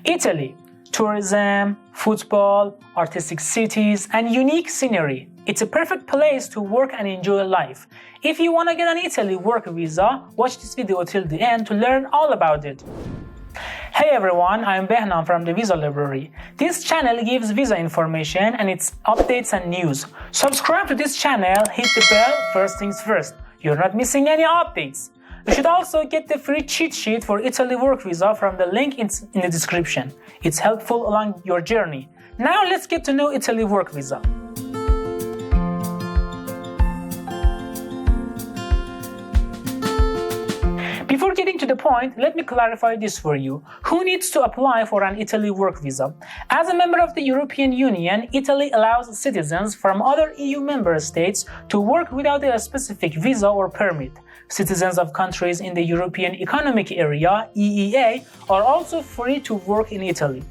Italy: tourism, football, artistic cities, and unique scenery. It's a perfect place to work and enjoy life. If you want to get an Italy work visa, watch this video till the end to learn all about it. Hey everyone, I'm Behnam from the Visa Library. This channel gives visa information and its updates and news. Subscribe to this channel, hit the bell, first things first. You're not missing any updates. You should also get the free cheat sheet for Italy work visa from the link in the description. It's helpful along your journey. Now let's get to know Italy work visa. Before getting to the point, let me clarify this for you. Who needs to apply for an Italy work visa? As a member of the European Union, Italy allows citizens from other EU member states to work without a specific visa or permit. Citizens of countries in the European Economic Area, EEA, are also free to work in Italy.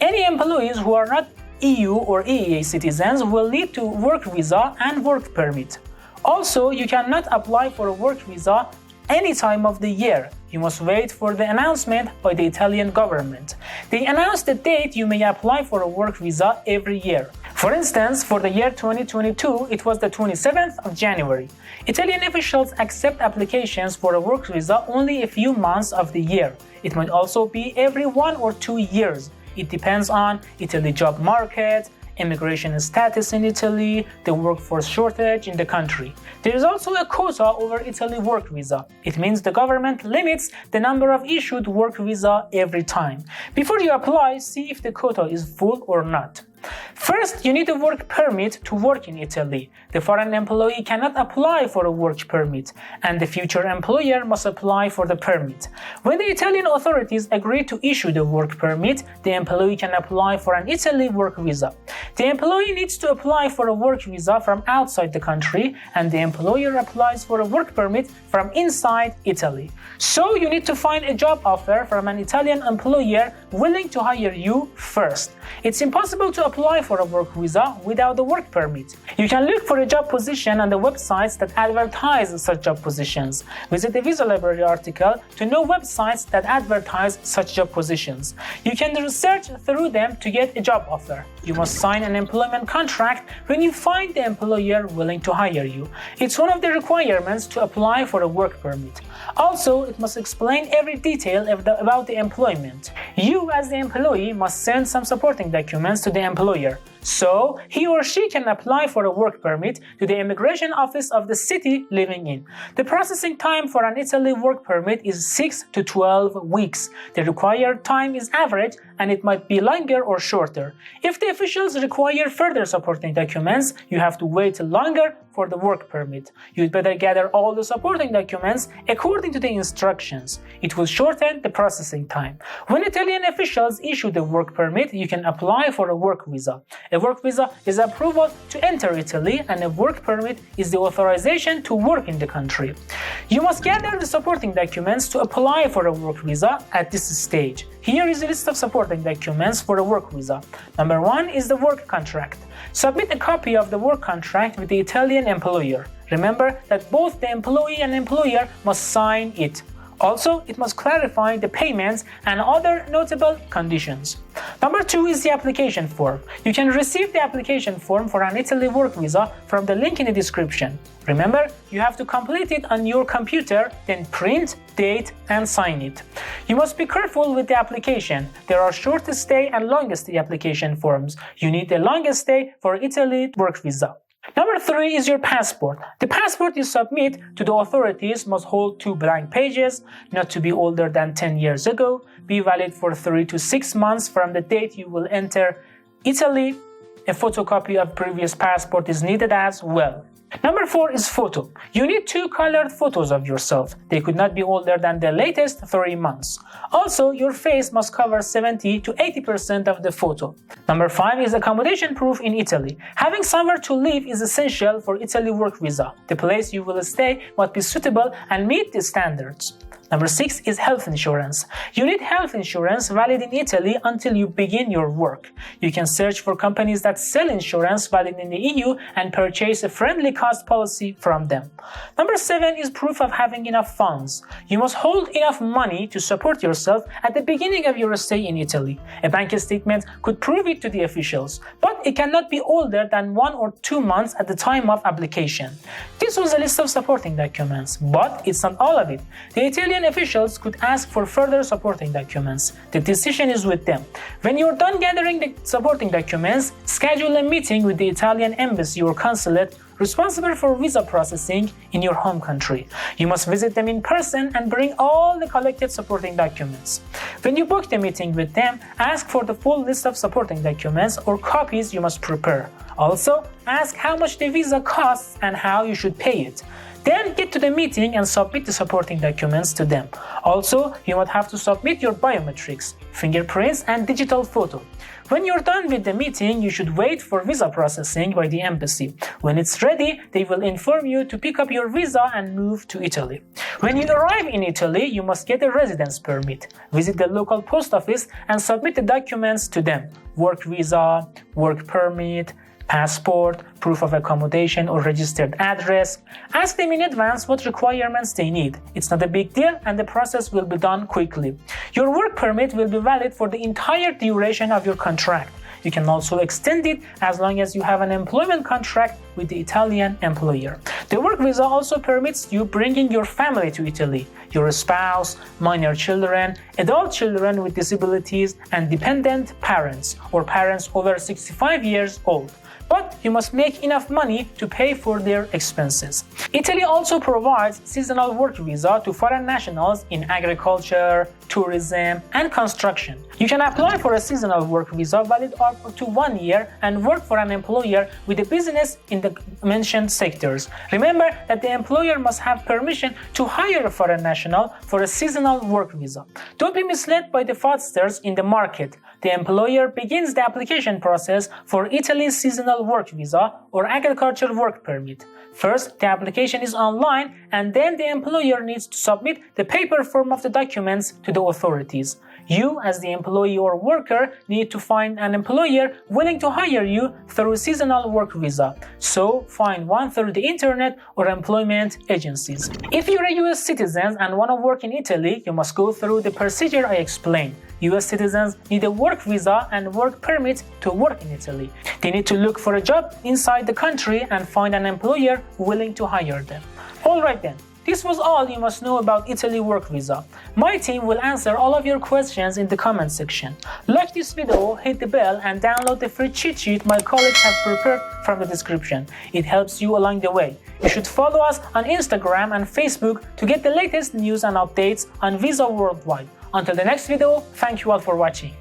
Any employees who are not EU or EEA citizens will need to work visa and work permit. Also, you cannot apply for a work visa any time of the year. You must wait for the announcement by the Italian government. They announce the date you may apply for a work visa every year. For instance, for the year 2022, it was the 27th of January. Italian officials accept applications for a work visa only a few months of the year. It might also be every 1 or 2 years. It depends on Italy job market, immigration status in Italy, the workforce shortage in the country. There is also a quota over Italy work visa. It means the government limits the number of issued work visa every time. Before you apply, see if the quota is full or not. First, you need a work permit to work in Italy. The foreign employee cannot apply for a work permit, and the future employer must apply for the permit. When the Italian authorities agree to issue the work permit, the employee can apply for an Italy work visa. The employee needs to apply for a work visa from outside the country, and the employer applies for a work permit from inside Italy. So you need to find a job offer from an Italian employer willing to hire you first. It's impossible to apply for a work visa without a work permit. You can look for a job position on the websites that advertise such job positions. Visit the Visa Library article to know websites that advertise such job positions. You can research through them to get a job offer. You must sign an employment contract when you find the employer willing to hire you. It's one of the requirements to apply for a work permit. Also, it must explain every detail about the employment. You, as the employee, must send some supporting documents to the employer, so he or she can apply for a work permit to the immigration office of the city living in. The processing time for an Italy work permit is 6 to 12 weeks. The required time is average, and it might be longer or shorter. If the officials require further supporting documents, you have to wait longer for the work permit. You'd better gather all the supporting documents according to the instructions. It will shorten the processing time. When Italian officials issue the work permit, you can apply for a work visa. A work visa is approval to enter Italy, and a work permit is the authorization to work in the country. You must gather the supporting documents to apply for a work visa at this stage. Here is a list of supporting documents for a work visa. Number 1 is the work contract. Submit a copy of the work contract with the Italian employer. Remember that both the employee and employer must sign it. Also, it must clarify the payments and other notable conditions. Number 2 is the application form. You can receive the application form for an Italy work visa from the link in the description. Remember, you have to complete it on your computer, then print, date, and sign it. You must be careful with the application. There are short stay and long stay application forms. You need the long stay for Italy work visa. Number 3 is your passport. The passport you submit to the authorities must hold 2 blank pages, not to be older than 10 years ago, be valid for 3 to 6 months from the date you will enter Italy. A photocopy of previous passport is needed as well. Number 4 is photo. You need 2 colored photos of yourself. They could not be older than the latest 3 months. Also, your face must cover 70 to 80% of the photo. Number 5 is accommodation proof in Italy. Having somewhere to live is essential for Italy work visa. The place you will stay must be suitable and meet the standards. Number 6 is health insurance. You need health insurance valid in Italy until you begin your work. You can search for companies that sell insurance valid in the EU and purchase a friendly cost policy from them. Number 7 is proof of having enough funds. You must hold enough money to support yourself at the beginning of your stay in Italy. A bank statement could prove it to the officials, but it cannot be older than 1 or 2 months at the time of application. This was a list of supporting documents, but it's not all of it. The Italian officials could ask for further supporting documents. The decision is with them. When you're done gathering the supporting documents, schedule a meeting with the Italian embassy or consulate responsible for visa processing in your home country. You must visit them in person and bring all the collected supporting documents. When you book the meeting with them, ask for the full list of supporting documents or copies you must prepare. Also, ask how much the visa costs and how you should pay it. Then get to the meeting and submit the supporting documents to them. Also, you might have to submit your biometrics, fingerprints, and digital photo. When you're done with the meeting, you should wait for visa processing by the embassy. When it's ready, they will inform you to pick up your visa and move to Italy. When you arrive in Italy, you must get a residence permit. Visit the local post office and submit the documents to them: work visa, work permit, passport, proof of accommodation or registered address. Ask them in advance what requirements they need. It's not a big deal and the process will be done quickly. Your work permit will be valid for the entire duration of your contract. You can also extend it as long as you have an employment contract with the Italian employer. The work visa also permits you bringing your family to Italy: your spouse, minor children, adult children with disabilities, and dependent parents or parents over 65 years old. But you must make enough money to pay for their expenses. Italy also provides seasonal work visa to foreign nationals in agriculture, tourism, and construction. You can apply for a seasonal work visa valid up to 1 year and work for an employer with a business in the mentioned sectors. Remember that the employer must have permission to hire a foreign national for a seasonal work visa. Don't be misled by the fraudsters in the market. The employer begins the application process for Italy's seasonal work visa or agriculture work permit. First, the application is online, and then the employer needs to submit the paper form of the documents to the authorities. You, as the employee or worker, need to find an employer willing to hire you through seasonal work visa. So, find one through the internet or employment agencies. If you're a US citizen and want to work in Italy, you must go through the procedure I explained. US citizens need a work visa and work permit to work in Italy. They need to look for a job inside the country and find an employer willing to hire them. Alright then, this was all you must know about Italy work visa. My team will answer all of your questions in the comment section. Like this video, hit the bell, and download the free cheat sheet my colleagues have prepared from the description. It helps you along the way. You should follow us on Instagram and Facebook to get the latest news and updates on visa worldwide. Until the next video, thank you all for watching.